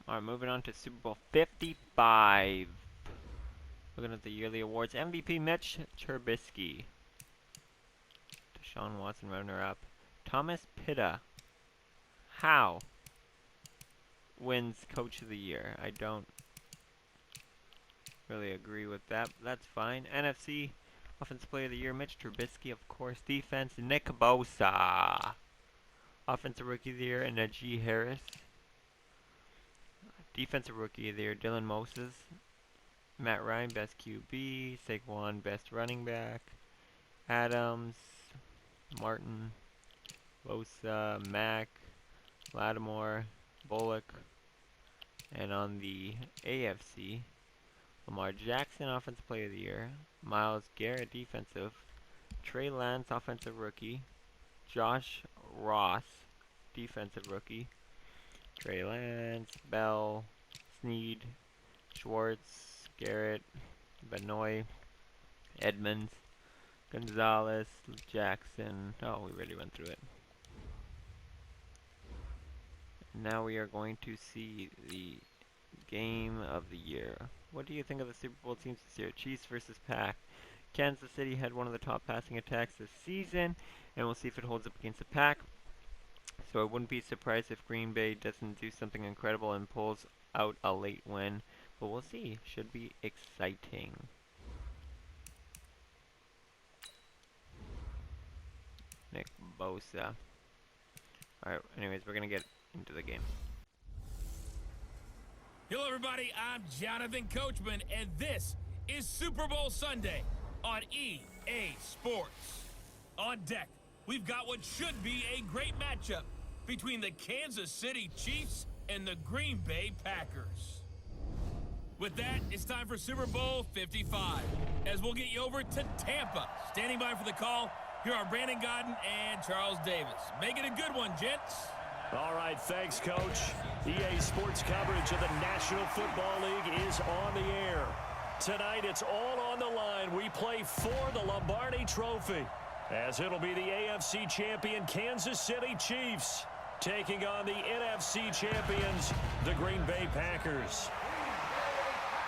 Alright, moving on to Super Bowl 55. Looking at the yearly awards. MVP Mitch Trubisky. Deshaun Watson runner-up. Thomas Pitta. How? Wins Coach of the Year. I don't really agree with that, but that's fine. NFC Offensive Player of the Year. Mitch Trubisky, of course. Defense, Nick Bosa. Offensive Rookie of the Year, Najee Harris. Defensive Rookie of the Year, Dylan Moses. Matt Ryan, Best QB. Saquon, Best Running Back. Adams, Martin, Bosa, Mack, Lattimore, Bullock. And on the AFC, Lamar Jackson, Offensive Player of the Year. Myles Garrett, Defensive. Trey Lance, Offensive Rookie. Josh Ross, Defensive Rookie. Trey Lance, Bell, Snead, Schwartz, Garrett, Benoit, Edmonds, Gonzalez, Jackson. Oh, we already went through it. Now we are going to see the game of the year. What do you think of the Super Bowl teams this year? Chiefs versus Pack. Kansas City had one of the top passing attacks this season, and we'll see if it holds up against the Pack. So I wouldn't be surprised if Green Bay doesn't do something incredible and pulls out a late win. But we'll see. Should be exciting. Nick Bosa. Alright, anyways, we're going to get into the game. Hello, everybody. I'm Jonathan Coachman, and this is Super Bowl Sunday on EA Sports. On deck, we've got what should be a great matchup between the Kansas City Chiefs and the Green Bay Packers. With that, it's time for Super Bowl 55, as we'll get you over to Tampa. Standing by for the call, here are Brandon Godden and Charles Davis. Make it a good one, gents. All right, thanks, Coach. EA Sports coverage of the National Football League is on the air. Tonight, it's all on the line. We play for the Lombardi Trophy, as it'll be the AFC champion Kansas City Chiefs taking on the NFC champions, the Green Bay Packers.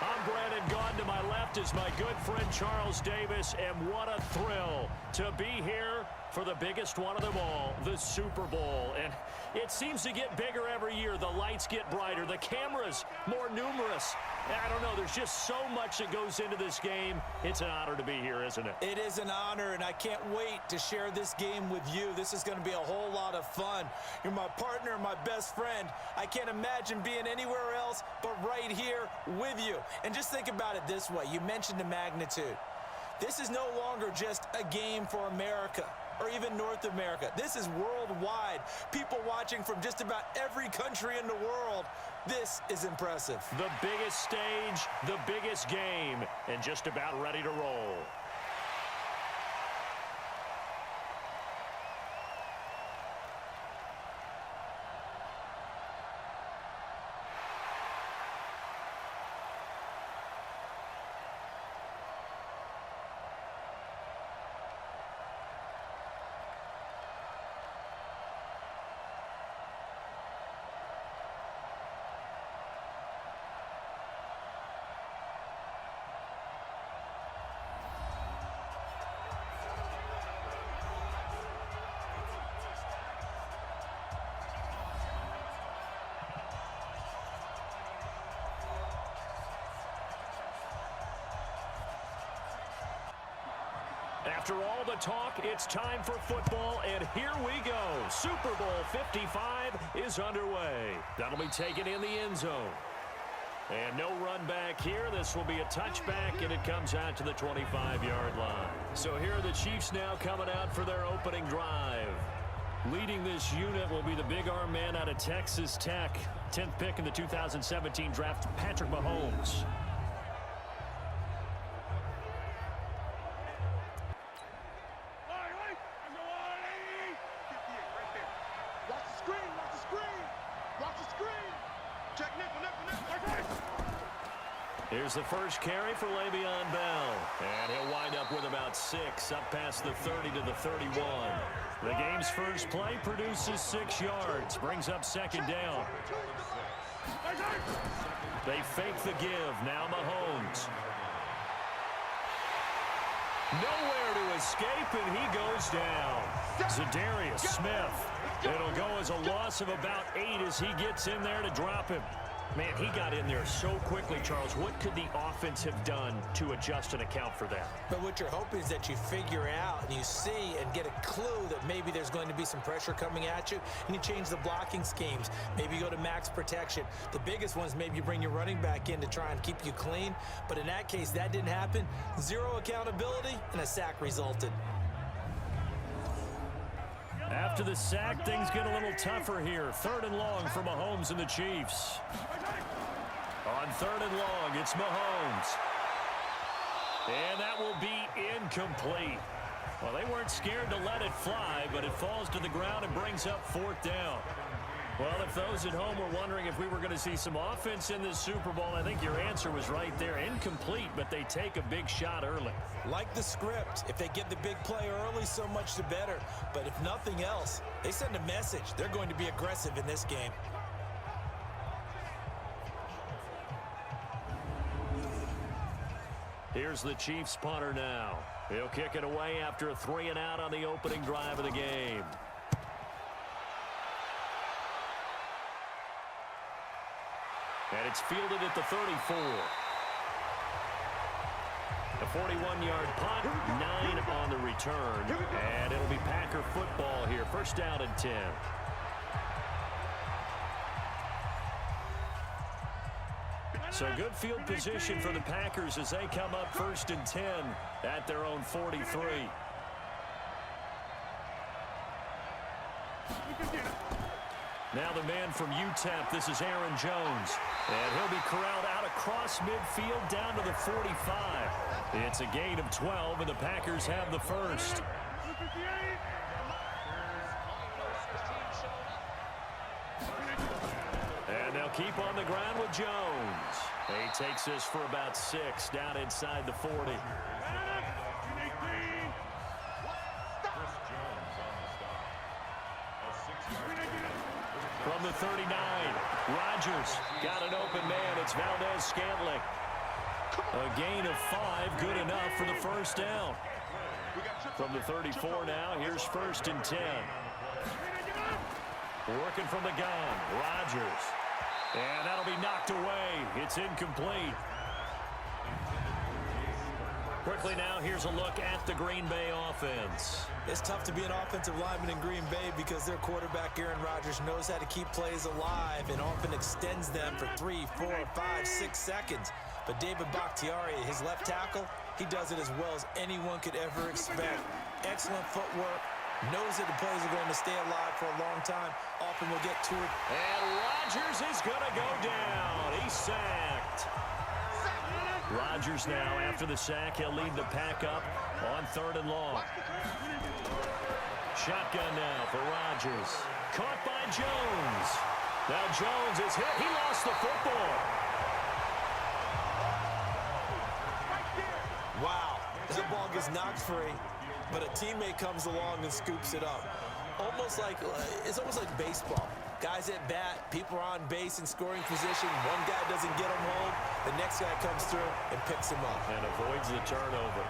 I'm Brandon Gaudin. To my left is my good friend Charles Davis, and what a thrill to be here for the biggest one of them all, the Super Bowl. And it seems to get bigger every year. The lights get brighter, the cameras more numerous. I don't know, there's just so much that goes into this game. It's an honor to be here, isn't it? It is an honor, and I can't wait to share this game with you. This is going to be a whole lot of fun. You're my partner, my best friend. I can't imagine being anywhere else but right here with you. And just think about it this way. You mentioned the magnitude. This is no longer just a game for America or even North America. This is worldwide. People watching from just about every country in the world. This is impressive. The biggest stage, the biggest game, and just about ready to roll. After all the talk, it's time for football, and here we go. Super Bowl 55 is underway. That'll be taken in the end zone. And no run back here. This will be a touchback, and it comes out to the 25-yard line. So here are the Chiefs now coming out for their opening drive. Leading this unit will be the big arm man out of Texas Tech. 10th pick in the 2017 draft, Patrick Mahomes. Here's the first carry for Le'Veon Bell. And he'll wind up with about 6, up past the 30 to the 31. The game's first play produces 6 yards, brings up second down. They fake the give. Now Mahomes. Nowhere to escape, and he goes down. Zadarius Smith. It'll go as a loss of about 8 as he gets in there to drop him. Man, he got in there so quickly, Charles. What could the offense have done to adjust and account for that? But what you're hoping is that you figure out and you see and get a clue that maybe there's going to be some pressure coming at you, and you change the blocking schemes. Maybe you go to max protection. The biggest ones, maybe you bring your running back in to try and keep you clean. But in that case, that didn't happen. 0 accountability, and a sack resulted. After the sack, things get a little tougher here. 3rd and long for Mahomes and the Chiefs. On 3rd and long, it's Mahomes. And that will be incomplete. Well, they weren't scared to let it fly, but it falls to the ground and brings up 4th down. Well, if those at home were wondering if we were going to see some offense in this Super Bowl, I think your answer was right there. Incomplete, but they take a big shot early. Like the script, if they get the big play early, so much the better. But if nothing else, they send a message. They're going to be aggressive in this game. Here's the Chiefs punter now. He'll kick it away after a 3-and-out on the opening drive of the game. And it's fielded at the 34. A 41-yard punt, 9 on the return. And it'll be Packer football here. 1st down and 10. So good field position for the Packers as they come up 1st and 10 at their own 43. Now the man from UTEP, this is Aaron Jones. And he'll be corralled out across midfield down to the 45. It's a gain of 12, and the Packers have the first. And they'll keep on the ground with Jones. He takes this for about 6 down inside the 40. From the 39, Rodgers got an open man. It's Valdez-Scantling. A gain of 5, good enough for the 1st down. From the 34 now, here's 1st and 10. Working from the gun, Rodgers. And that'll be knocked away. It's incomplete. Quickly now, here's a look at the Green Bay offense. It's tough to be an offensive lineman in Green Bay because their quarterback, Aaron Rodgers, knows how to keep plays alive and often extends them for 3, 4, 5, 6 seconds. But David Bakhtiari, his left tackle, he does it as well as anyone could ever expect. Excellent footwork. Knows that the plays are going to stay alive for a long time. Often will get to it. And Rodgers is going to go down. He's sacked. Rodgers now, after the sack, he'll lead the pack up on 3rd and long. Shotgun now for Rodgers. Caught by Jones. Now Jones is hit. He lost the football. Wow. The ball gets knocked free, but a teammate comes along and scoops it up. It's almost like baseball. Guys at bat, people are on base in scoring position. One guy doesn't get him home. The next guy comes through and picks him up. And avoids the turnover.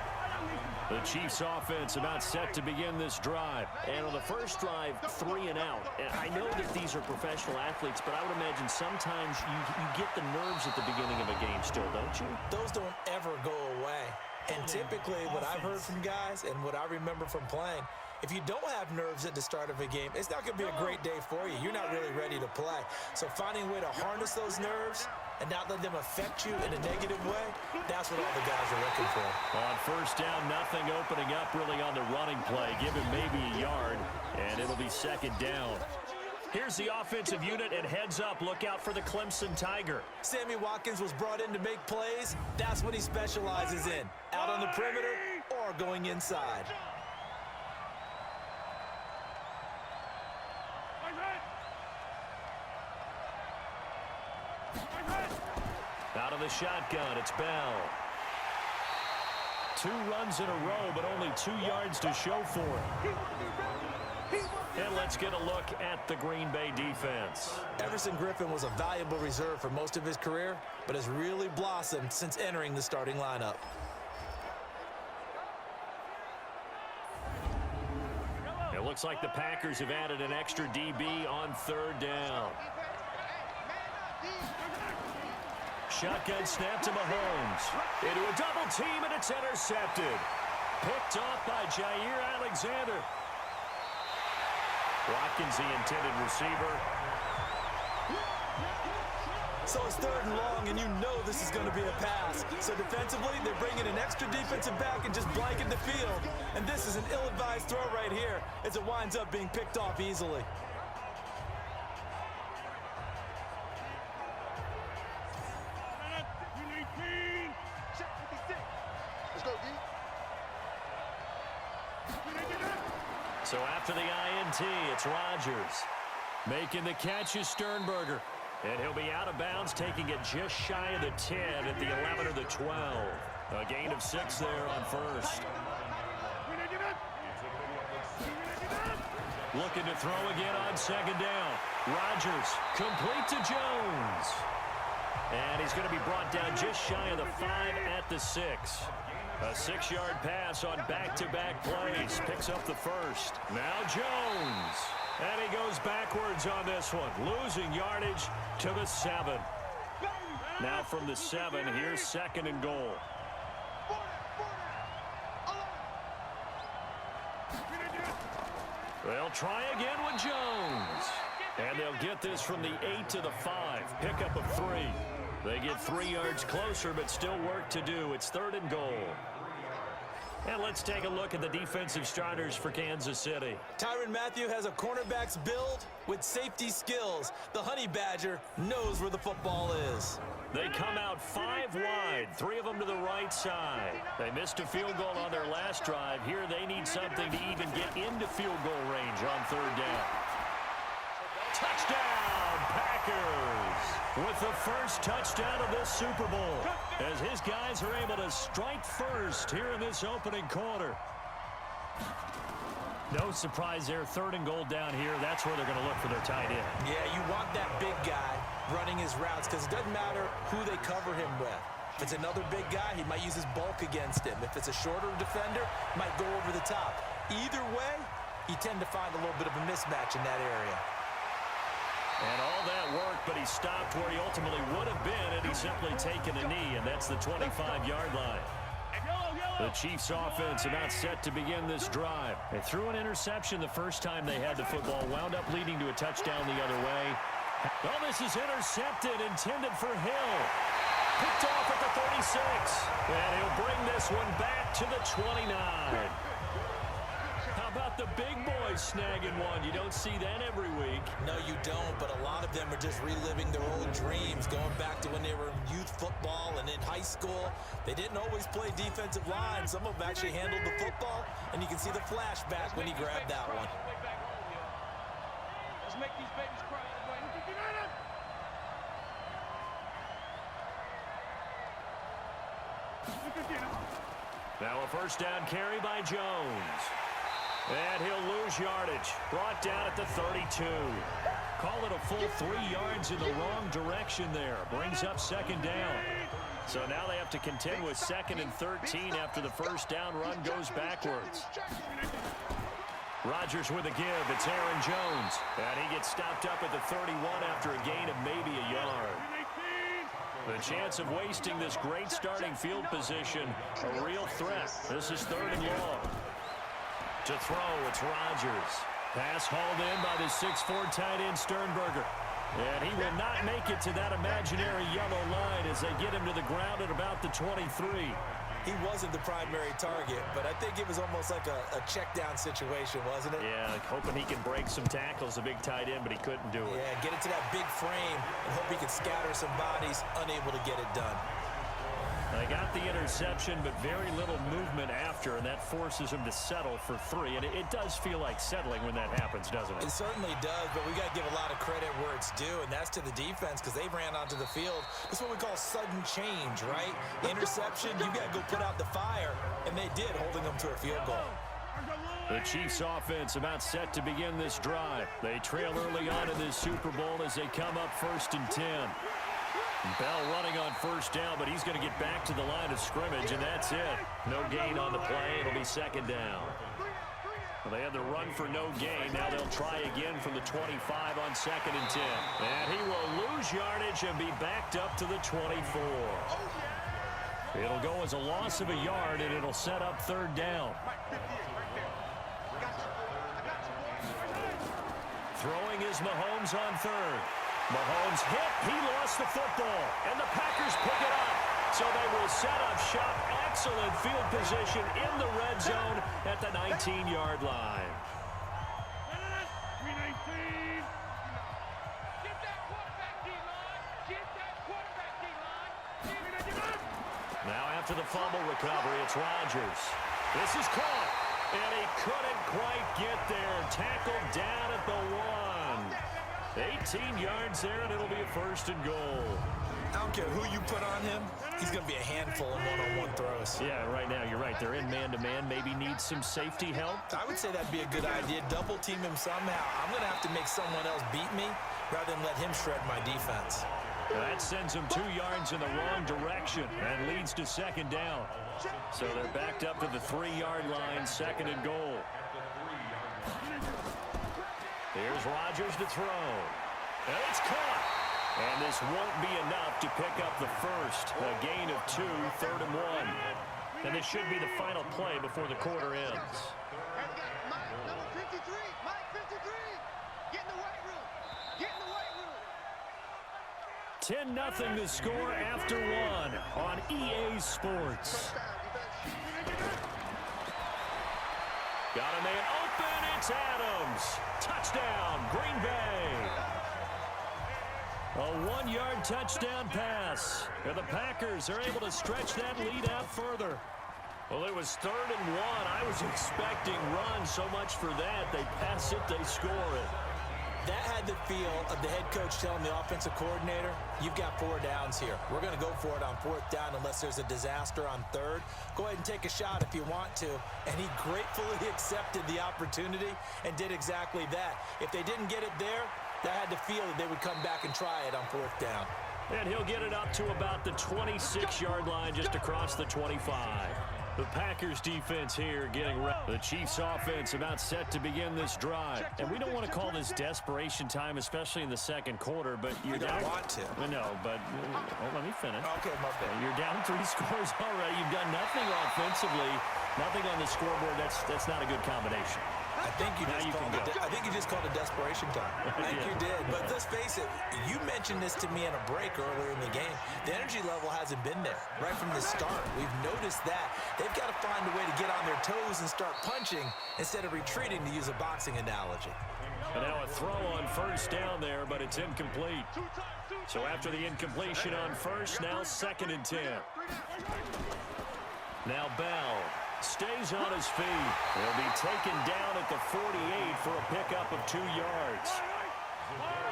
The Chiefs offense about set to begin this drive. And on the first drive, 3 and out. And I know that these are professional athletes, but I would imagine sometimes you get the nerves at the beginning of a game still, don't you? Those don't ever go away. And typically what I've heard from guys and what I remember from playing, if you don't have nerves at the start of a game, it's not going to be a great day for you. You're not really ready to play. So finding a way to harness those nerves and not let them affect you in a negative way, that's what all the guys are looking for. On 1st down, nothing opening up really on the running play. Give him maybe a yard, and it'll be 2nd down. Here's the offensive unit, and heads up, look out for the Clemson Tiger. Sammy Watkins was brought in to make plays. That's what he specializes in, out on the perimeter or going inside. Out of the shotgun, it's Bell. 2 runs in a row, but only 2 yards to show for it. And let's get a look at the Green Bay defense. Everson Griffin was a valuable reserve for most of his career, but has really blossomed since entering the starting lineup. It looks like the Packers have added an extra DB on third down. Shotgun snap to Mahomes. Into a double team, and it's intercepted. Picked off by Jair Alexander. Watkins, the intended receiver. So it's 3rd and long, and you know this is going to be a pass. So defensively, they're bringing an extra defensive back and just blanking the field. And this is an ill-advised throw right here as it winds up being picked off easily. So after the INT, it's Rodgers. Making the catch is Sternberger. And he'll be out of bounds, taking it just shy of the 10 at the 11 or the 12. A gain of 6 there on first. Looking to throw again on 2nd down. Rodgers, complete to Jones. And he's going to be brought down just shy of the 5 at the 6. A 6-yard pass on back-to-back plays. Picks up the first. Now Jones. And he goes backwards on this one. Losing yardage to the 7. Now from the 7, here's 2nd and goal. They'll try again with Jones. And they'll get this from the 8 to the 5. Pickup of 3. They get 3 yards closer, but still work to do. It's 3rd and goal. And let's take a look at the defensive starters for Kansas City. Tyrann Mathieu has a cornerback's build with safety skills. The Honey Badger knows where the football is. They come out 5 wide, 3 of them to the right side. They missed a field goal on their last drive. Here they need something to even get into field goal range on 3rd down. Touchdown, Packers! With the first touchdown of this Super Bowl, as his guys are able to strike first here in this opening quarter. No surprise there, 3rd and goal down here. That's where they're going to look for their tight end. Yeah, you want that big guy running his routes because it doesn't matter who they cover him with. If it's another big guy, he might use his bulk against him. If it's a shorter defender, might go over the top. Either way, you tend to find a little bit of a mismatch in that area. And all that work, but he stopped where he ultimately would have been had he simply taken a knee, and that's the 25-yard line. The Chiefs' offense about set to begin this drive. They threw an interception the first time they had the football, wound up leading to a touchdown the other way. Oh, this is intercepted, intended for Hill. Picked off at the 36, and he'll bring this one back to the 29. How about the big boys snagging one? You don't see that every week. No, you don't, but a lot of them are just reliving their old dreams, going back to when they were in youth football and in high school. They didn't always play defensive line. Some of them actually handled the football, and you can see the flashback when he grabbed that one. Let's make these babies cry. Now a first down carry by Jones. And he'll lose yardage. Brought down at the 32. Call it a full 3 yards in the wrong direction there. Brings up 2nd down. So now they have to contend with 2nd and 13 after the first down run goes backwards. Rodgers with a give. It's Aaron Jones. And he gets stopped up at the 31 after a gain of maybe a yard. The chance of wasting this great starting field position, a real threat. This is 3rd and long. To throw, it's Rodgers. Pass hauled in by the 6'4" tight end Sternberger. And he will not make it to that imaginary yellow line as they get him to the ground at about the 23. He wasn't the primary target, but I think it was almost like a check down situation, wasn't it? Yeah, like hoping he can break some tackles, a big tight end, but he couldn't do it. Yeah, get it to that big frame and hope he can scatter some bodies, unable to get it done. They got the interception, but very little movement after, and that forces him to settle for 3. And it does feel like settling when that happens, doesn't it? It certainly does, but we got to give a lot of credit where it's due, and that's to the defense because they ran onto the field. This is what we call sudden change, right? Interception, you got to go put out the fire, and they did, holding them to a field goal. The Chiefs offense about set to begin this drive. They trail early on in this Super Bowl as they come up 1st and 10. Bell running on 1st down, but he's going to get back to the line of scrimmage, and that's it. No gain on the play. It'll be 2nd down. Well, they had the run for no gain. Now they'll try again from the 25 on 2nd and 10. And he will lose yardage and be backed up to the 24. It'll go as a loss of a yard, and it'll set up 3rd down. Throwing is Mahomes on 3rd. Mahomes hit. He lost the football, and the Packers pick it up. So they will set up shop. Excellent field position in the red zone at the 19-yard line. Now after the fumble recovery, it's Rodgers. This is caught, and he couldn't quite get there. Tackled down at the 1. 18 yards there, and it'll be a 1st and goal. I don't care who you put on him. He's going to be a handful in one-on-one throws. Yeah, right now, you're right. They're in man-to-man. Maybe needs some safety help. I would say that'd be a good idea. Double team him somehow. I'm going to have to make someone else beat me rather than let him shred my defense. That sends them 2 yards in the wrong direction and leads to 2nd down. So they're backed up to the 3-yard line, 2nd and goal. Here's Rodgers to throw. And it's caught. And this won't be enough to pick up the first. A gain of 2, 3rd and 1. And this should be the final play before the quarter ends. Number 53, Mike 53. Get in the weight room. Get in the weight room. 10-0 the score after 1 on EA Sports. Got a man open. It's Adams. Touchdown, Green Bay. A 1-yard touchdown pass. And the Packers are able to stretch that lead out further. Well, it was 3rd and 1. I was expecting run so much for that. They pass it, they score it. That had the feel of the head coach telling the offensive coordinator, you've got 4 downs here. We're going to go for it on 4th down unless there's a disaster on 3rd. Go ahead and take a shot if you want to. And he gratefully accepted the opportunity and did exactly that. If they didn't get it there, that had the feel that they would come back and try it on 4th down. And he'll get it up to about the 26-yard line just across the 25. The Packers defense here getting ready. The Chiefs offense about set to begin this drive. And we don't want to call this desperation time, especially in the 2nd quarter, but you're down. I don't want to. No, but let me finish. Okay, my bad. You're down 3 scores already. You've done nothing offensively, nothing on the scoreboard. That's not a good combination. I think you just called it desperation time. I think you did. But let's face it, you mentioned this to me in a break earlier in the game. The energy level hasn't been there right from the start. We've noticed that. They've got to find a way to get on their toes and start punching instead of retreating, to use a boxing analogy. And now a throw on 1st down there, but it's incomplete. So after the incompletion on 1st, now 2nd and 10. Now Bell stays on his feet. He'll be taken down at the 48 for a pickup of 2 yards.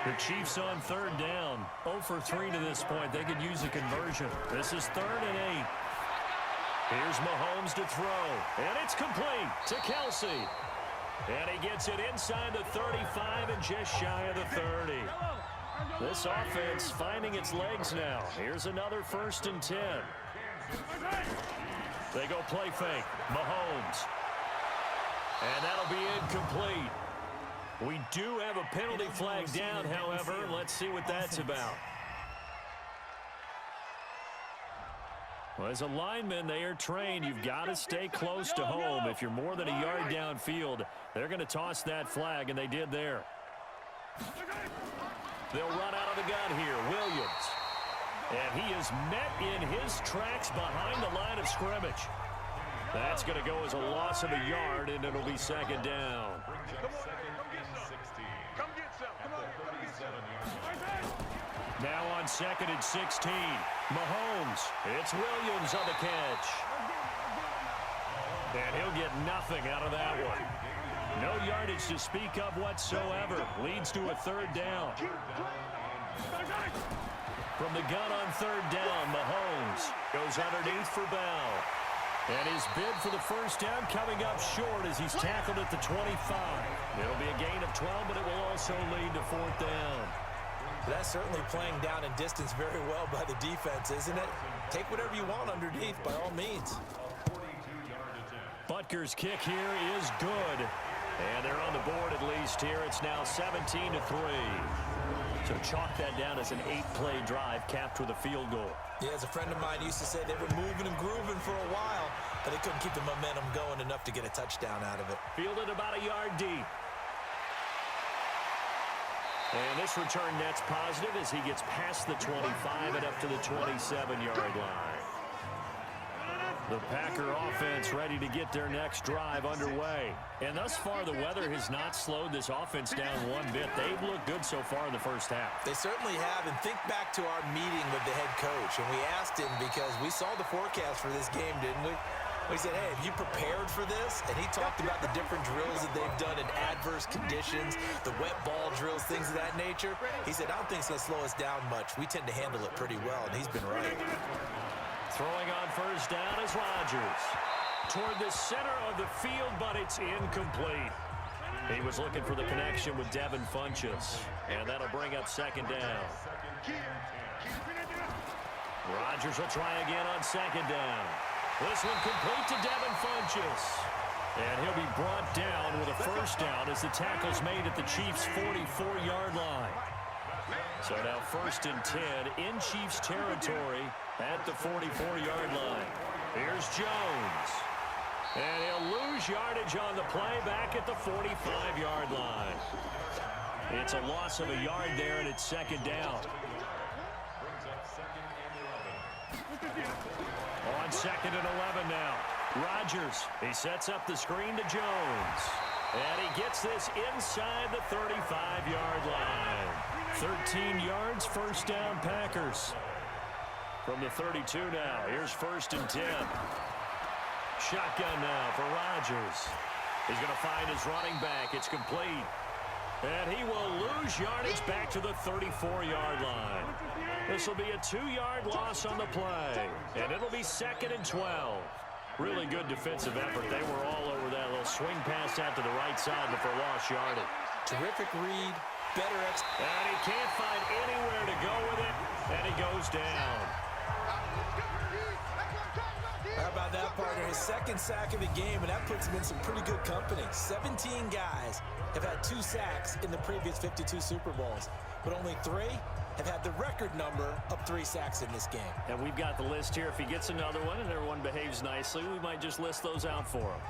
The Chiefs on 3rd down. 0 for 3 to this point. They could use a conversion. This is 3rd and 8. Here's Mahomes to throw. And it's complete to Kelsey. And he gets it inside the 35 and just shy of the 30. This offense finding its legs now. Here's another 1st and 10. They go play fake. Mahomes. And that'll be incomplete. We do have a penalty flag down, however. Let's see what that's about. Well, as a lineman, they are trained. You've got to stay close to home. If you're more than a yard downfield, they're going to toss that flag, and they did there. They'll run out of the gun here. Williams. And he is met in his tracks behind the line of scrimmage. That's going to go as a loss of a yard, and it'll be 2nd down. Now on 2nd and 16. Mahomes. It's Williams on the catch. And he'll get nothing out of that one. No yardage to speak of whatsoever. Leads to a 3rd down. From the gun on 3rd down, Mahomes goes underneath for Bell. And his bid for the first down coming up short as he's tackled at the 25. It'll be a gain of 12, but it will also lead to fourth down. That's certainly playing down in distance very well by the defense, isn't it? Take whatever you want underneath by all means. Butker's kick here is good. And they're on the board at least here. It's now 17-3. So chalk that down as an 8-play drive capped with a field goal. Yeah, as a friend of mine used to say, they were moving and grooving for a while, but they couldn't keep the momentum going enough to get a touchdown out of it. Fielded about a yard deep. And this return net's positive as he gets past the 25 and up to the 27-yard line. The Packer offense ready to get their next drive underway. And thus far, the weather has not slowed this offense down one bit. They've looked good so far in the first half. They certainly have. And think back to our meeting with the head coach. And we asked him because we saw the forecast for this game, didn't we? We said, hey, have you prepared for this? And he talked about the different drills that they've done in adverse conditions, the wet ball drills, things of that nature. He said, I don't think it's going to slow us down much. We tend to handle it pretty well, and he's been right. Throwing on first down is Rodgers. Toward the center of the field, but it's incomplete. He was looking for the connection with Devin Funchess, and that'll bring up second down. Rodgers will try again on second down. This one complete to Devin Funchess. And he'll be brought down with a first down as the tackle's made at the Chiefs' 44-yard line. So now first and 10 in Chiefs territory at the 44-yard line. Here's Jones. And he'll lose yardage on the play back at the 45-yard line. It's a loss of a yard there, and it's second down. On second and 11 now. Rodgers, he sets up the screen to Jones. And he gets this inside the 35-yard line. 13 yards, first down Packers. From the 32 now, here's first and 10. Shotgun now for Rodgers. He's going to find his running back. It's complete. And he will lose yardage back to the 34-yard line. This will be a 2-yard loss on the play. And it'll be second and 12. Really good defensive effort. They were all over that little swing pass out to the right side before lost yardage. Terrific read. Better and he can't find anywhere to go with it. And he goes down. How about that, partner? His second sack of the game, and that puts him in some pretty good company. 17 guys have had 2 sacks in the previous 52 Super Bowls, but only 3 have had the record number of 3 sacks in this game. And we've got the list here. If he gets another one and everyone behaves nicely, we might just list those out for him.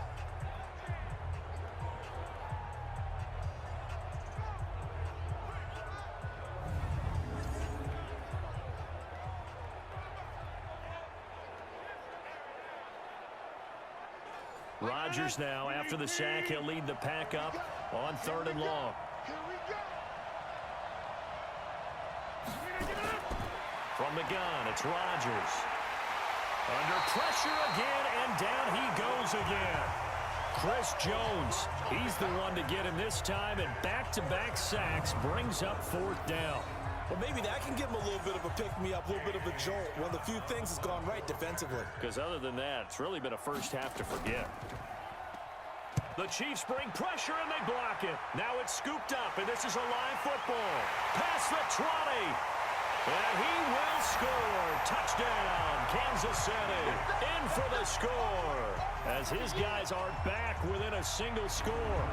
Rodgers now, after the sack, he'll lead the pack up on third and long. From the gun, it's Rodgers. Under pressure again, and down he goes again. Chris Jones, he's the one to get him this time, and back-to-back sacks brings up fourth down. Well, maybe that can give him a little bit of a pick-me-up, a little bit of a jolt. One of the few things that's gone right defensively. Because other than that, it's really been a first half to forget. The Chiefs bring pressure, and they block it. Now it's scooped up, and this is a live football. Past the 20. And he will score. Touchdown, Kansas City. In for the score. As his guys are back within a single score.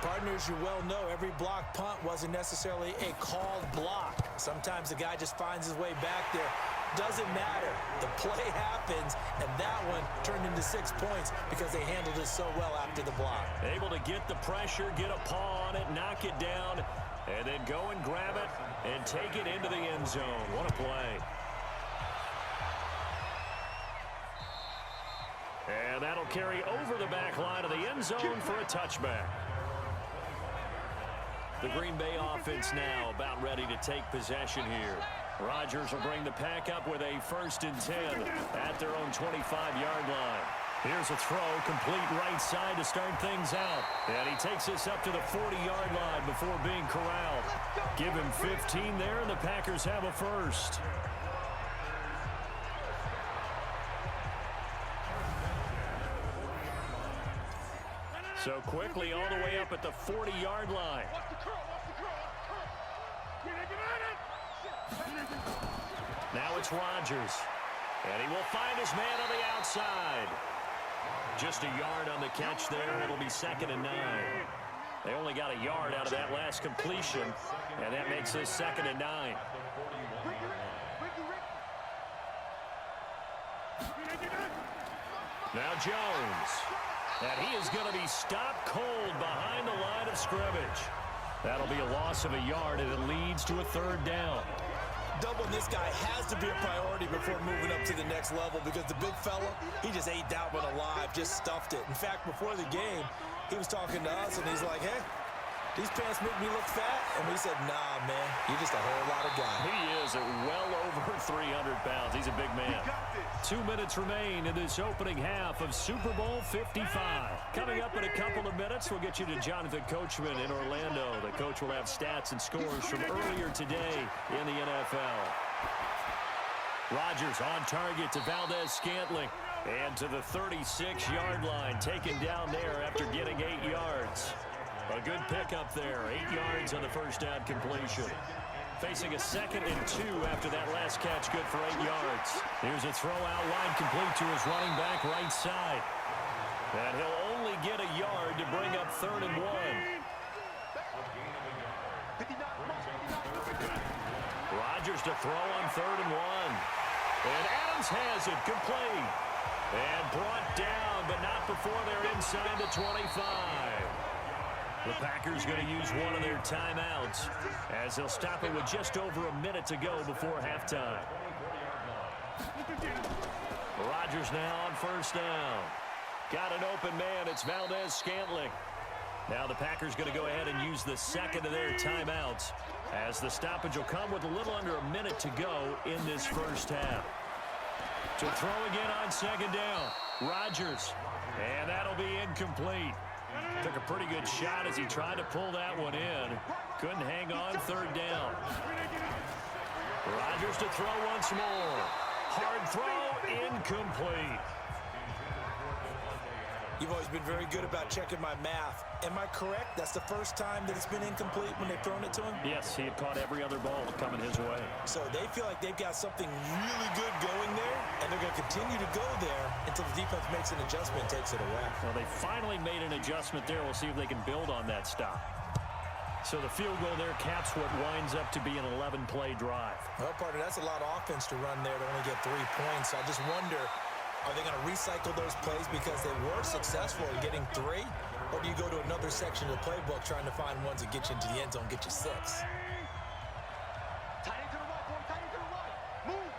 Partners, you well know every block punt wasn't necessarily a called block. Sometimes the guy just finds his way back there. Doesn't matter. The play happens, and that one turned into 6 points because they handled it so well after the block. Able to get the pressure, get a paw on it, knock it down, and then go and grab it and take it into the end zone. What a play. And that'll carry over the back line of the end zone for a touchback. The Green Bay offense now about ready to take possession here. Rodgers will bring the pack up with a first and 10 at their own 25-yard line. Here's a throw, complete right side to start things out. And he takes us up to the 40-yard line before being corralled. Give him 15 there, and the Packers have a first. So quickly all the way up at the 40-yard line. Now it's Rodgers. And he will find his man on the outside. Just a yard on the catch there. It'll be 2nd and 9. They only got a yard out of that last completion, and that makes this 2nd and 9. Now Jones. And he is going to be stopped cold behind the line of scrimmage. That'll be a loss of a yard, and it leads to a 3rd down. Doubling this guy has to be a priority before moving up to the next level because the big fella, he just ate that one alive, just stuffed it. In fact, before the game, he was talking to us, and he's like, hey, these pants make me look fat. And we said, nah, man, you're just a whole lot of guy. He is at well over 300 pounds. He's a big man. 2 minutes remain in this opening half of Super Bowl 55. Coming up in a couple of minutes, we'll get you to Jonathan Coachman in Orlando. The coach will have stats and scores from earlier today in the NFL. Rodgers on target to Valdez-Scantling. And to the 36-yard line, taken down there after getting 8 yards. A good pickup there, 8 yards on the first down completion. Facing a 2nd and 2 after that last catch, good for 8 yards. Here's a throw out wide, complete to his running back right side. And he'll only get a yard to bring up 3rd and 1. Rodgers to throw on 3rd and 1. And Adams has it, complete. And brought down, but not before they're inside the 25. The Packers going to use one of their timeouts as they'll stop it with just over a minute to go before halftime. Rodgers now on 1st down. Got an open man. It's Valdez-Scantling. Now the Packers going to go ahead and use the 2nd of their timeouts as the stoppage will come with a little under a minute to go in this first half. To throw again on 2nd down. Rodgers. And that'll be incomplete. Took a pretty good shot as he tried to pull that one in. Couldn't hang on 3rd down. Rodgers to throw once more. Hard throw, incomplete. You've always been very good about checking my math. Am I correct? That's the first time that it's been incomplete when they've thrown it to him? Yes, he had caught every other ball coming his way. So they feel like they've got something really good going there, and they're going to continue to go there until the defense makes an adjustment and takes it away. Well, they finally made an adjustment there. We'll see if they can build on that stop. So the field goal there caps what winds up to be an 11-play drive. Well, partner, that's a lot of offense to run there to only get 3 points. I just wonder, are they going to recycle those plays because they were successful in getting 3? Or do you go to another section of the playbook trying to find ones that get you into the end zone, get you 6? Tight end to the right, boy. Tight end to the right. Move.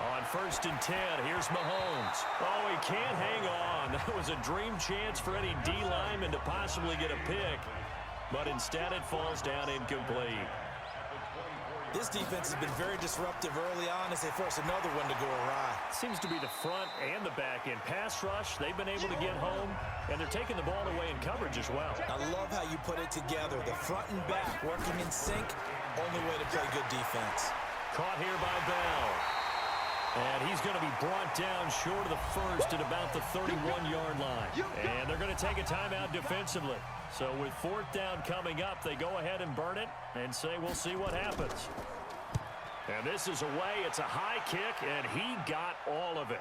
On 1st and 10, here's Mahomes. Oh, he can't hang on. That was a dream chance for any D lineman to possibly get a pick. But instead it falls down incomplete. This defense has been very disruptive early on as they force another one to go awry. Seems to be the front and the back end. Pass rush, they've been able to get home, and they're taking the ball away in coverage as well. I love how you put it together. The front and back working in sync. Only way to play good defense. Caught here by Bell. And he's going to be brought down short of the first at about the 31-yard line. And they're going to take a timeout defensively. So with 4th down coming up, they go ahead and burn it and say, we'll see what happens. And this is away. It's a high kick, and he got all of it.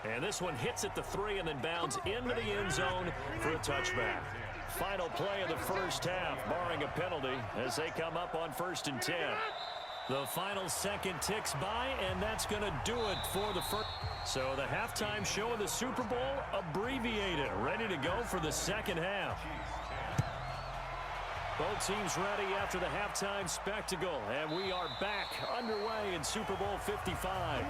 And this one hits at the 3 and then bounds into the end zone for a touchback. Final play of the first half, barring a penalty, as they come up on 1st and 10. The final second ticks by, and that's going to do it for the first. So the halftime show of the Super Bowl abbreviated, ready to go for the second half. Both teams ready after the halftime spectacle, and we are back underway in Super Bowl 55.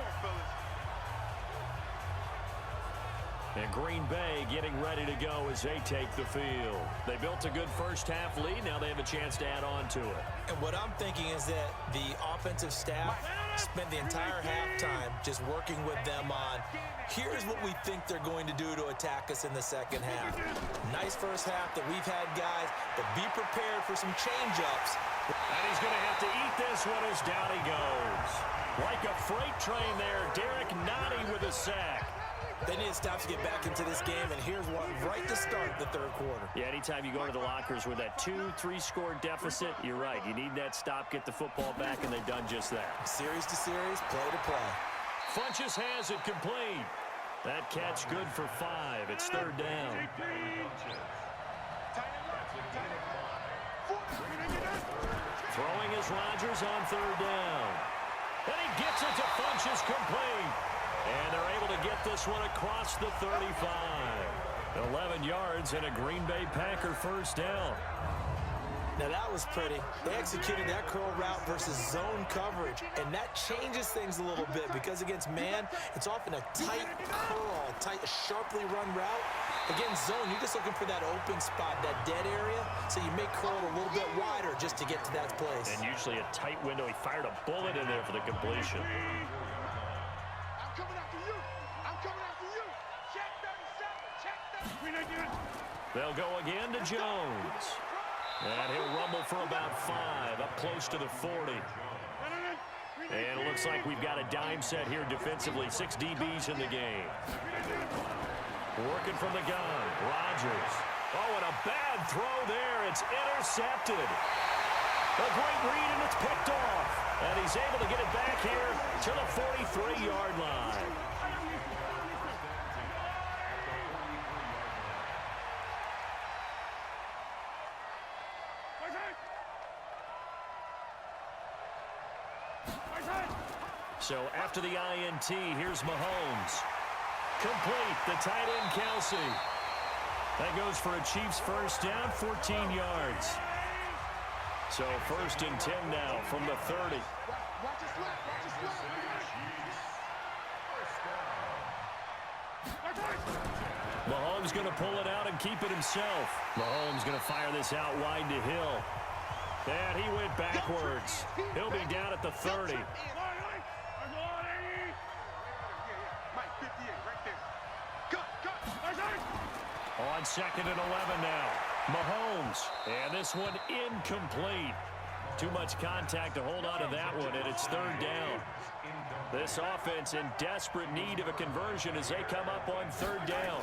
And Green Bay getting ready to go as they take the field. They built a good first half lead. Now they have a chance to add on to it. And what I'm thinking is that the offensive staff spent the entire halftime just working with them on, here's what we think they're going to do to attack us in the second half. Nice first half that we've had, guys, but be prepared for some change-ups And he's going to have to eat this one as down he goes. Like a freight train there, Derek Nottie with a sack. They need to stop to get back into this game, and here's one right to start the third quarter. Yeah, anytime you go to the lockers with that 2-3 score deficit, you're right. You need that stop, get the football back, and they've done just that. Series to series, play to play. Funches has it complete. That catch good for 5. It's third down. Throwing is Rodgers on third down. And he gets it to Funches complete. And they're able to get this one across the 35. 11 yards and a Green Bay Packer first down. Now that was pretty. They executed that curl route versus zone coverage, and that changes things a little bit because against man, it's often a tight curl, sharply run route. Against zone, you're just looking for that open spot, that dead area, so you may curl it a little bit wider just to get to that place. And usually a tight window. He fired a bullet in there for the completion. I'm coming after you. I'm coming after you. Check 37. Check 37. They'll go again to Jones. And he'll rumble for about 5, up close to the 40. And it looks like we've got a dime set here defensively. 6 DBs in the game. Working from the gun, Rodgers. Oh, and a bad throw there. It's intercepted. A great read, and it's picked off. And he's able to get it back here to the 43-yard line. So after the INT, here's Mahomes. Complete, the tight end Kelsey. That goes for a Chiefs first down, 14 yards. So first and 10 now from the 30. Watch your slap. Watch your slap. Mahomes going to pull it out and keep it himself. Mahomes going to fire this out wide to Hill. And he went backwards. He'll be down at the 30. On second and 11 now. Mahomes. And this one incomplete. Too much contact to hold on to that one, and it's third down. This offense in desperate need of a conversion as they come up on third down.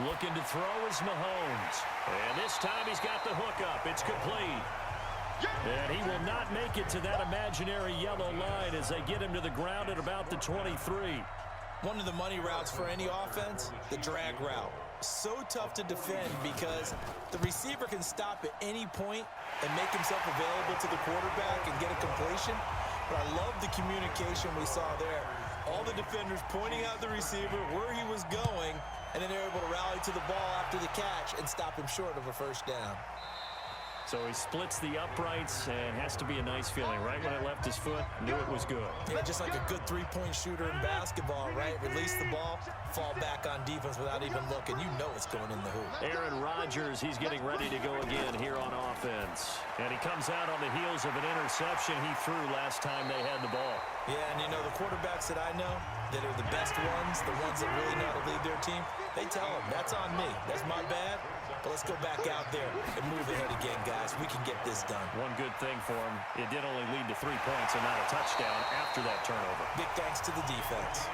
Looking to throw is Mahomes. And this time he's got the hook up. It's complete. And he will not make it to that imaginary yellow line as they get him to the ground at about the 23. One of the money routes for any offense, the drag route. So tough to defend because the receiver can stop at any point and make himself available to the quarterback and get a completion. But I love the communication we saw there. All the defenders pointing out the receiver, where he was going, and then they're able to rally to the ball after the catch and stop him short of a first down. So he splits the uprights and has to be a nice feeling. Right when it left his foot, knew it was good. Yeah, just like a good three-point shooter in basketball, right? Release the ball, fall back on defense without even looking. You know it's going in the hoop. Aaron Rodgers, he's getting ready to go again here on offense. And he comes out on the heels of an interception he threw last time they had the ball. Yeah, and you know, the quarterbacks that I know that are the best ones, the ones that really know how to lead their team, they tell them, that's on me. That's my bad. But let's go back out there and move ahead again, guys. We can get this done. One good thing for him, it did only lead to 3 points and not a touchdown after that turnover. Big thanks to the defense.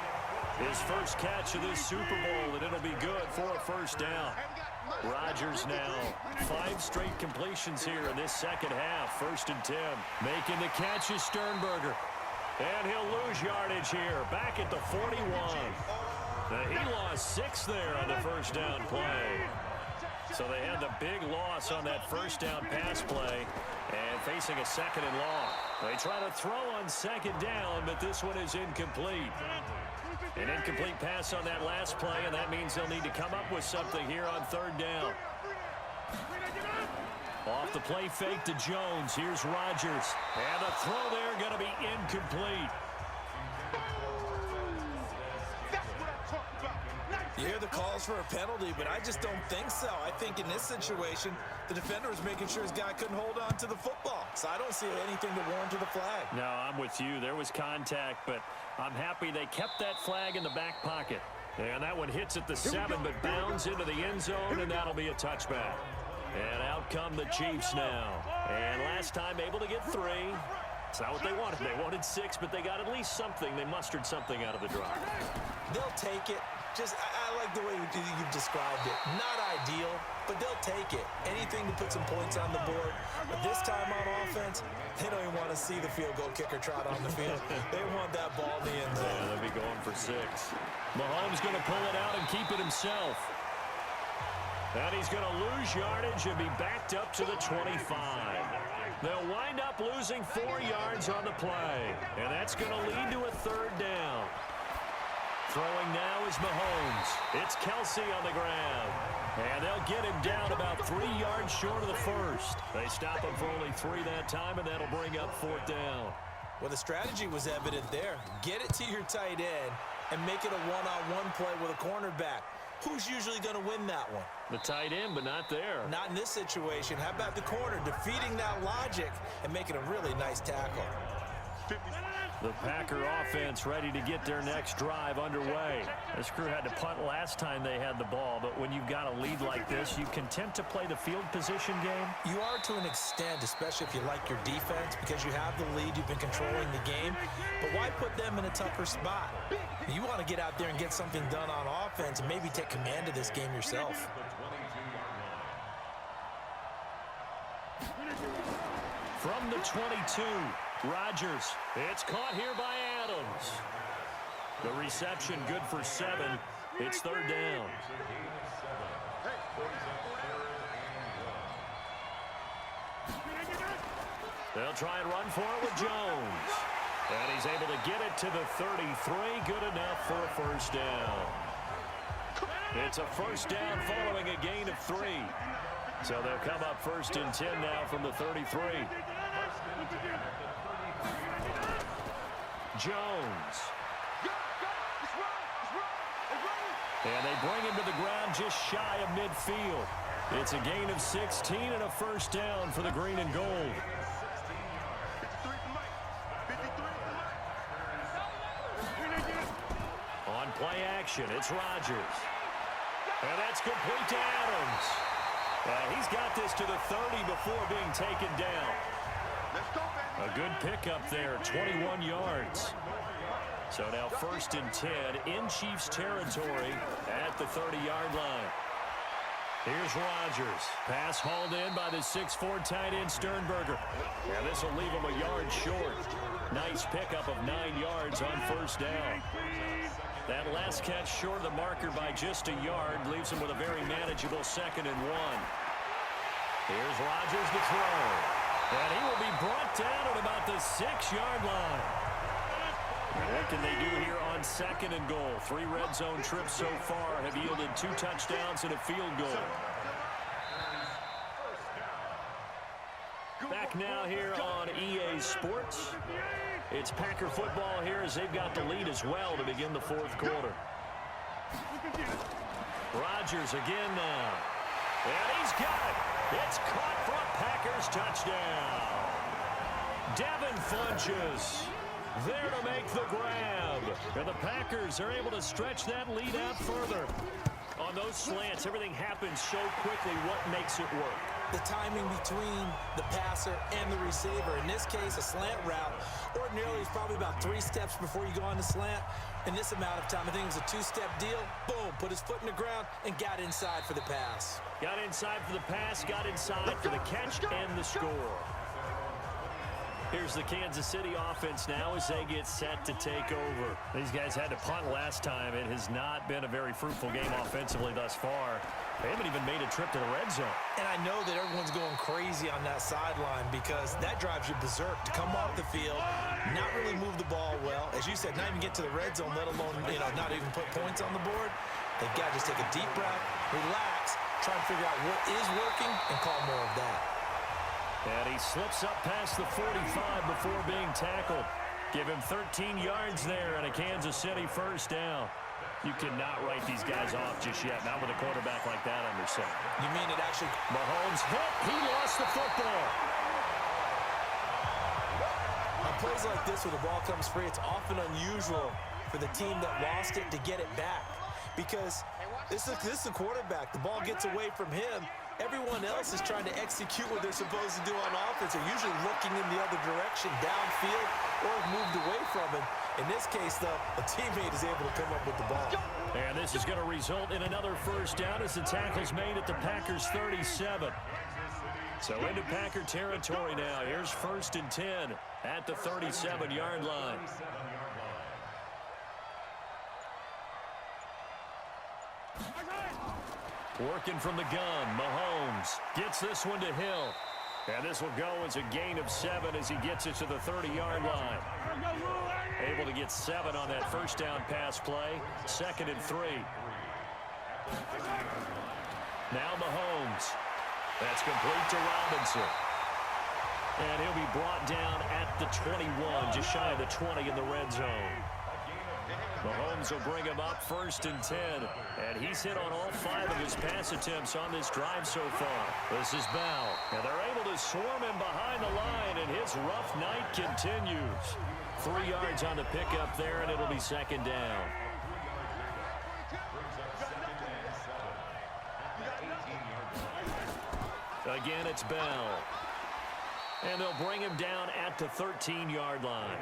His first catch of this Super Bowl, and it'll be good for a first down. Rodgers now 5 straight completions here in this second half. First and 10. Making the catch is Sternberger. And he'll lose yardage here. Back at the 41. He lost 6 there on the first down play. So they had the big loss on that first down pass play and facing a second and long. They try to throw on second down, but this one is incomplete. An incomplete pass on that last play, and that means they'll need to come up with something here on third down. Off the play fake to Jones. Here's Rodgers. And the throw there going to be incomplete. You hear the calls for a penalty, but I just don't think so. I think in this situation, the defender was making sure his guy couldn't hold on to the football. So I don't see anything to warrant the flag. No, I'm with you. There was contact, but I'm happy they kept that flag in the back pocket. And that one hits at the 7, but bounds into the end zone, and that'll be a touchback. And out come the Chiefs now. And last time able to get 3. It's not what they wanted. They wanted 6, but they got at least something. They mustered something out of the drive. They'll take it. I like the way you've described it. Not ideal, but they'll take it. Anything to put some points on the board. But this time on offense, they don't even want to see the field goal kicker trot on the field. They want that ball in the end zone. Yeah, they'll be going for 6. Mahomes going to pull it out and keep it himself. And he's going to lose yardage and be backed up to the 25. They'll wind up losing 4 yards on the play. And that's going to lead to a 3rd down. Throwing now is Mahomes. It's Kelsey on the ground. And they'll get him down about 3 yards short of the first. They stop him for only 3 that time, and that'll bring up 4th down. Well, the strategy was evident there. Get it to your tight end and make it a one-on-one play with a cornerback. Who's usually going to win that one? The tight end, but not there. Not in this situation. How about the corner defeating that logic and making a really nice tackle? The Packer offense ready to get their next drive underway. This crew had to punt last time they had the ball, but when you've got a lead like this, you content to play the field position game? You are to an extent, especially if you like your defense, because you have the lead, you've been controlling the game. But why put them in a tougher spot? You want to get out there and get something done on offense and maybe take command of this game yourself. From the 22, Rodgers. It's caught here by Adams. The reception good for 7. It's 3rd down. They'll try and run for it with Jones. And he's able to get it to the 33. Good enough for a 1st down. It's a 1st down following a gain of 3. So they'll come up 1st and 10 now from the 33. Jones. And they bring him to the ground just shy of midfield. It's a gain of 16 and a 1st down for the green and gold. On play action, it's Rodgers. And that's complete to Adams. He's got this to the 30 before being taken down. A good pickup there, 21 yards. So now 1st and 10 in Chiefs territory at the 30-yard line. Here's Rodgers. Pass hauled in by the 6'4" tight end Sternberger. And this will leave him a yard short. Nice pickup of 9 yards on 1st down. That last catch short of the marker by just a yard leaves him with a very manageable 2nd and 1. Here's Rodgers to throw. And he will be brought down at about the 6-yard line. What can they do here on 2nd and goal? 3 red zone trips so far have yielded 2 touchdowns and a field goal. Back now here on EA Sports. It's Packer football here as they've got the lead as well to begin the 4th quarter. Rodgers again now. And he's got it. It's caught for a Packers touchdown. Devin Funchess there to make the grab. And the Packers are able to stretch that lead out further. On those slants, everything happens so quickly. What makes it work? The timing between the passer and the receiver. In this case, a slant route. Ordinarily, it's probably about 3 steps before you go on the slant. In this amount of time, I think it was a 2-step deal. Boom, put his foot in the ground and got inside for the pass. Got inside for the pass, got inside for the catch and the score. Here's the Kansas City offense now as they get set to take over. These guys had to punt last time. It has not been a very fruitful game offensively thus far. They haven't even made a trip to the red zone. And I know that everyone's going crazy on that sideline because that drives you berserk to come off the field, not really move the ball well. As you said, not even get to the red zone, let alone, not even put points on the board. They've got to just take a deep breath, relax, try and figure out what is working and call more of that. And he slips up past the 45 before being tackled. Give him 13 yards there and a Kansas City 1st down. You cannot write these guys off just yet, not with a quarterback like that under center. You mean it actually? Mahomes hit. He lost the football. On plays like this where the ball comes free, it's often unusual for the team that lost it to get it back. Because this is a quarterback. The ball gets away from him. Everyone else is trying to execute what they're supposed to do on offense. They're usually looking in the other direction, downfield, or have moved away from it. In this case, though, a teammate is able to come up with the ball. And this is going to result in another first down as the tackle's made at the Packers' 37. So into Packer territory now. Here's 1st and 10 at the 37-yard line. Working from the gun, Mahomes gets this one to Hill. And this will go as a gain of 7 as he gets it to the 30-yard line. Able to get 7 on that first down pass play. 2nd and 3. Now Mahomes. That's complete to Robinson. And he'll be brought down at the 21, just shy of the 20 in the red zone. Mahomes will bring him up 1st and 10. And he's hit on all 5 of his pass attempts on this drive so far. This is Bell. And they're able to swarm him behind the line, and his rough night continues. 3 yards on the pickup there, and it'll be 2nd down. Again, it's Bell. And they'll bring him down at the 13-yard line.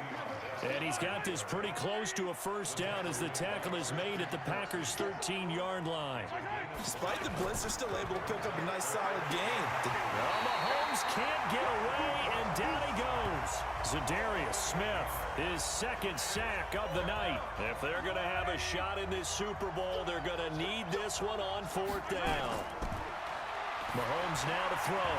And he's got this pretty close to a first down as the tackle is made at the Packers' 13-yard line. Despite the blitz, they're still able to pick up a nice solid gain. Well, Mahomes can't get away, and down he goes. Zadarius Smith, his 2nd sack of the night. If they're going to have a shot in this Super Bowl, they're going to need this one on 4th down. Mahomes now to throw.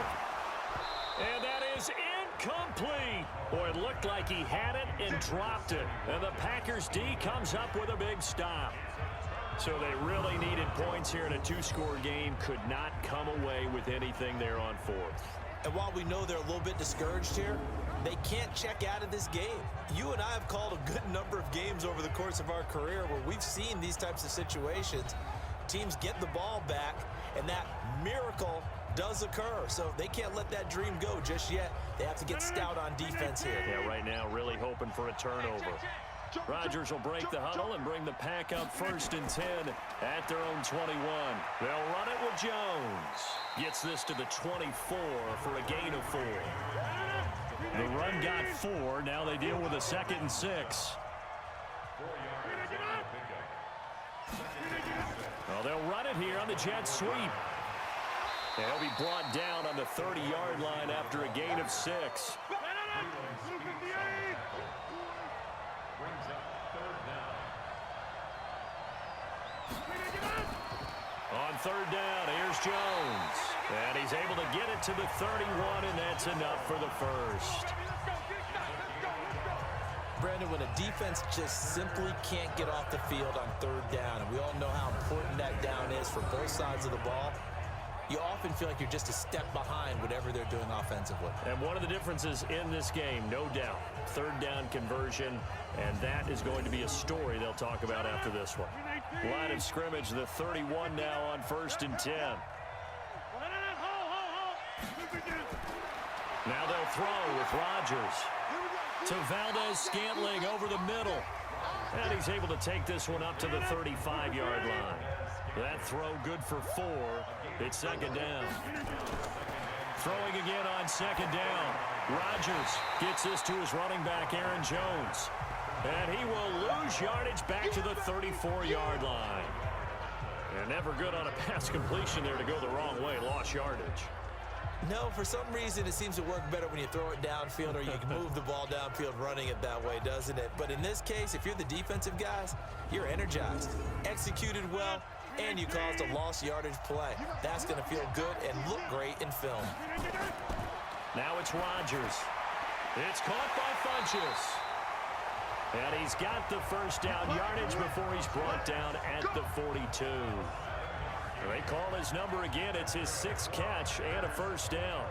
And that is incomplete. Boy, it looked like he had it and dropped it. And the Packers D comes up with a big stop. So they really needed points here in a 2-score game. Could not come away with anything there on 4th. And while we know they're a little bit discouraged here, they can't check out of this game. You and I have called a good number of games over the course of our career where we've seen these types of situations. Teams get the ball back, and that miracle does occur. So they can't let that dream go just yet. They have to get stout on defense here. Yeah, right now really hoping for a turnover. Rodgers will break the huddle and bring the pack up 1st and 10 at their own 21. They'll run it with Jones. Gets this to the 24 for a gain of 4. The run got 4. Now they deal with a 2nd and 6. Well, they'll run it here on the jet sweep. And he'll be brought down on the 30-yard line after a gain of 6. On 3rd down, here's Jones. And he's able to get it to the 31, and that's enough for the first. Brandon, when a defense just simply can't get off the field on 3rd down, and we all know how important that down is for both sides of the ball, you often feel like you're just a step behind whatever they're doing offensively. And one of the differences in this game, no doubt, 3rd down conversion, and that is going to be a story they'll talk about after this one. Line of scrimmage, the 31 now on 1st and 10. Now they'll throw with Rodgers to Valdez-Scantling over the middle. And he's able to take this one up to the 35-yard line. That throw good for 4. It's 2nd down. Throwing again on 2nd down. Rodgers gets this to his running back, Aaron Jones. And he will lose yardage back to the 34-yard line. And never good on a pass completion there to go the wrong way. Lost yardage. No, for some reason it seems to work better when you throw it downfield or you can move the ball downfield running it that way, doesn't it? But in this case, if you're the defensive guys, you're energized, executed well, and you caused a lost yardage play. That's going to feel good and look great in film. Now it's Rodgers. It's caught by Funchess. And he's got the first down yardage before he's brought down at the 42. They call his number again. It's his 6th catch and a first down.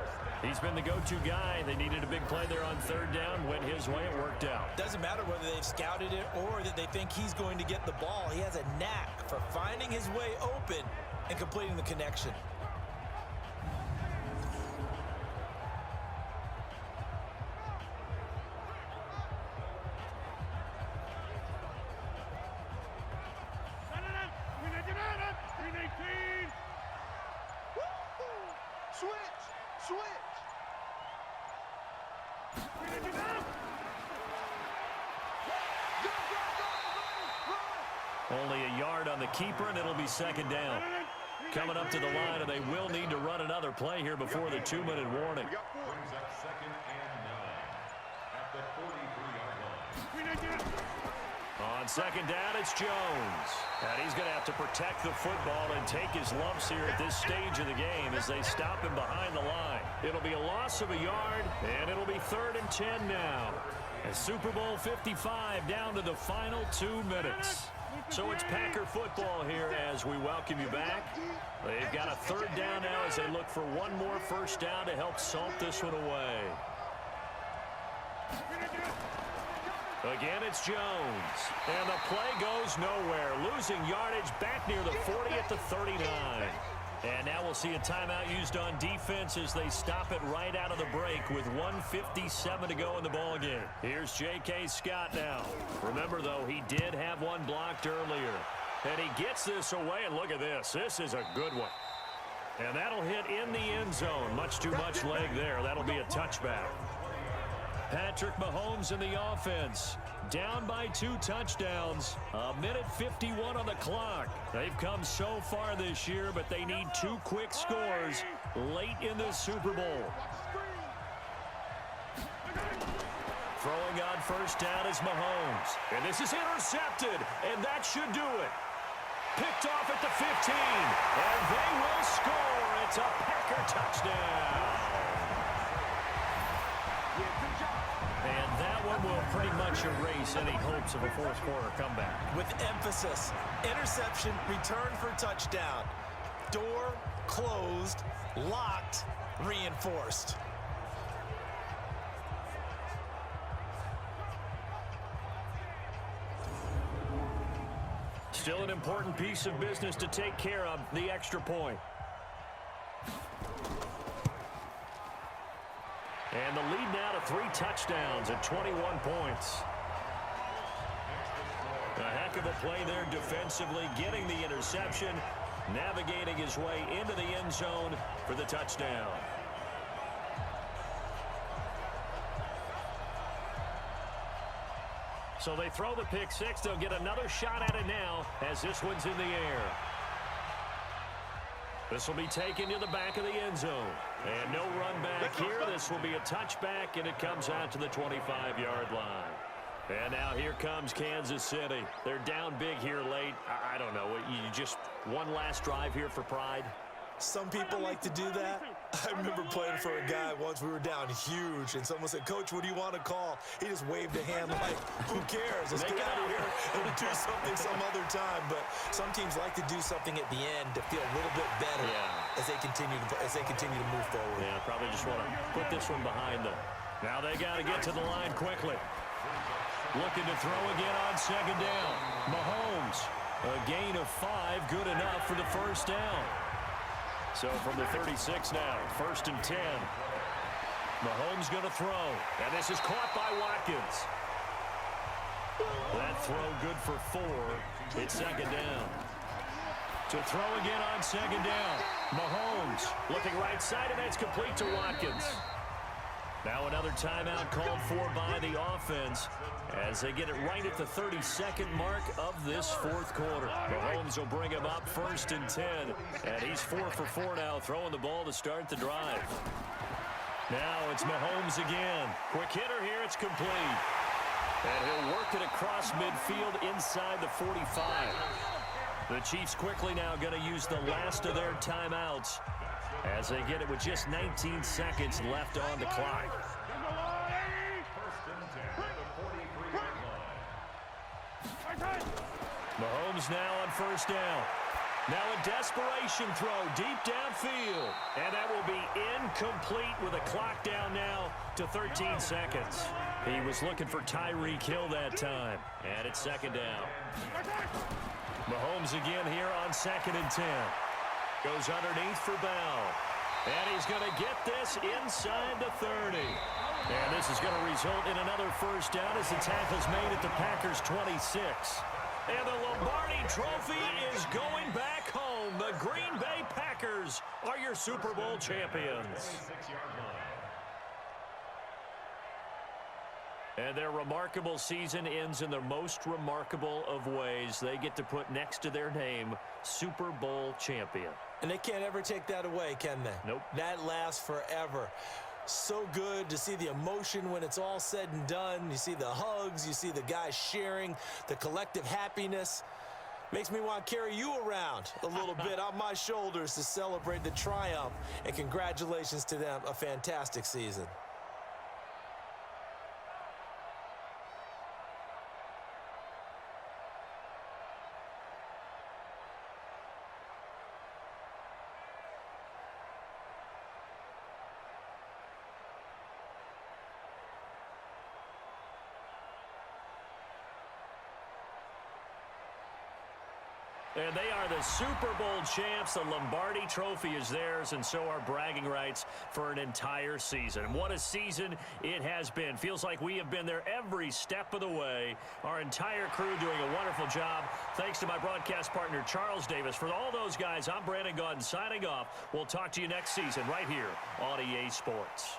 He's been the go-to guy. They needed a big play there on 3rd down. Went his way. It worked out. Doesn't matter whether they've scouted it or that they think he's going to get the ball. He has a knack for finding his way open and completing the connection. Switch! Switch! Only a yard on the keeper, and it'll be second down. Coming up to the line, and they will need to run another play here before the 2-minute warning. Brings up second and 9 at the 43-yard line. On second down, it's Jones. And he's going to have to protect the football and take his lumps here at this stage of the game as they stop him behind the line. It'll be a loss of a yard, and it'll be 3rd and 10 now. As Super Bowl 55 down to the final 2 minutes. So it's Packer football here as we welcome you back. They've got a 3rd down now as they look for one more first down to help salt this one away. Again, it's Jones. And the play goes nowhere. Losing yardage back near the 40 at the 39. And now we'll see a timeout used on defense as they stop it right out of the break with 1:57 to go in the ballgame. Here's J.K. Scott now. Remember, though, he did have one blocked earlier. And he gets this away, and look at this. This is a good one. And that'll hit in the end zone. Much too much leg there. That'll be a touchback. Patrick Mahomes in the offense. Down by 2 touchdowns. 1:51 on the clock. They've come so far this year, but they need 2 quick scores late in the Super Bowl. Throwing on first down is Mahomes. And this is intercepted, and that should do it. Picked off at the 15, and they will score. It's a Packer touchdown. And that one will pretty much erase any hopes of a fourth quarter comeback. With emphasis, interception, return for touchdown. Door closed, locked, reinforced. Still an important piece of business to take care of, the extra point. And the lead now to 3 touchdowns at 21 points. A heck of a play there defensively, getting the interception, navigating his way into the end zone for the touchdown. So they throw the pick six. They'll get another shot at it now as this one's in the air. This will be taken to the back of the end zone. And no run back here. This will be a touchback, and it comes out to the 25-yard line. And now here comes Kansas City. They're down big here late. I don't know. You just one last drive here for pride? Some people like to do that. I remember playing for a guy once. We were down huge, and someone said, "Coach, what do you want to call?" He just waved a hand like, "Who cares? Let's get out of here and do something some other time." But some teams like to do something at the end to feel a little bit better as they continue to move forward. Yeah, probably just want to put this one behind them. Now they got to get to the line quickly. Looking to throw again on second down. Mahomes, a gain of 5, good enough for the first down. So from the 36 now, 1st and 10. Mahomes going to throw. And this is caught by Watkins. That throw good for 4. It's second down. To throw again on second down. Mahomes looking right side, and that's complete to Watkins. Now another timeout called for by the offense as they get it right at the 32nd mark of this fourth quarter. Mahomes will bring him up 1st and 10, and he's 4 for 4 now, throwing the ball to start the drive. Now it's Mahomes again. Quick hitter here, it's complete. And he'll work it across midfield inside the 45. The Chiefs quickly now going to use the last of their timeouts as they get it with just 19 seconds left on the clock. Mahomes now on first down. Now a desperation throw deep downfield. And that will be incomplete with a clock down now to 13 seconds. He was looking for Tyreek Hill that time. And it's second down. Mahomes again here on 2nd and 10. Goes underneath for Bell. And he's going to get this inside the 30. And this is going to result in another first down as the tackle's made at the Packers' 26. And the Lombardi Trophy is going back home. The Green Bay Packers Rodgers are your Super Bowl champions. 26-yard line. And their remarkable season ends in the most remarkable of ways. They get to put next to their name, Super Bowl champion. And they can't ever take that away, can they? Nope. That lasts forever. So good to see the emotion when it's all said and done. You see the hugs, you see the guys sharing, the collective happiness. Makes me want to carry you around a little bit on my shoulders to celebrate the triumph. And congratulations to them, a fantastic season. And they are the Super Bowl champs. The Lombardi Trophy is theirs, and so are bragging rights for an entire season. And what a season it has been. Feels like we have been there every step of the way. Our entire crew doing a wonderful job. Thanks to my broadcast partner, Charles Davis. For all those guys, I'm Brandon Gaudin signing off. We'll talk to you next season right here on EA Sports.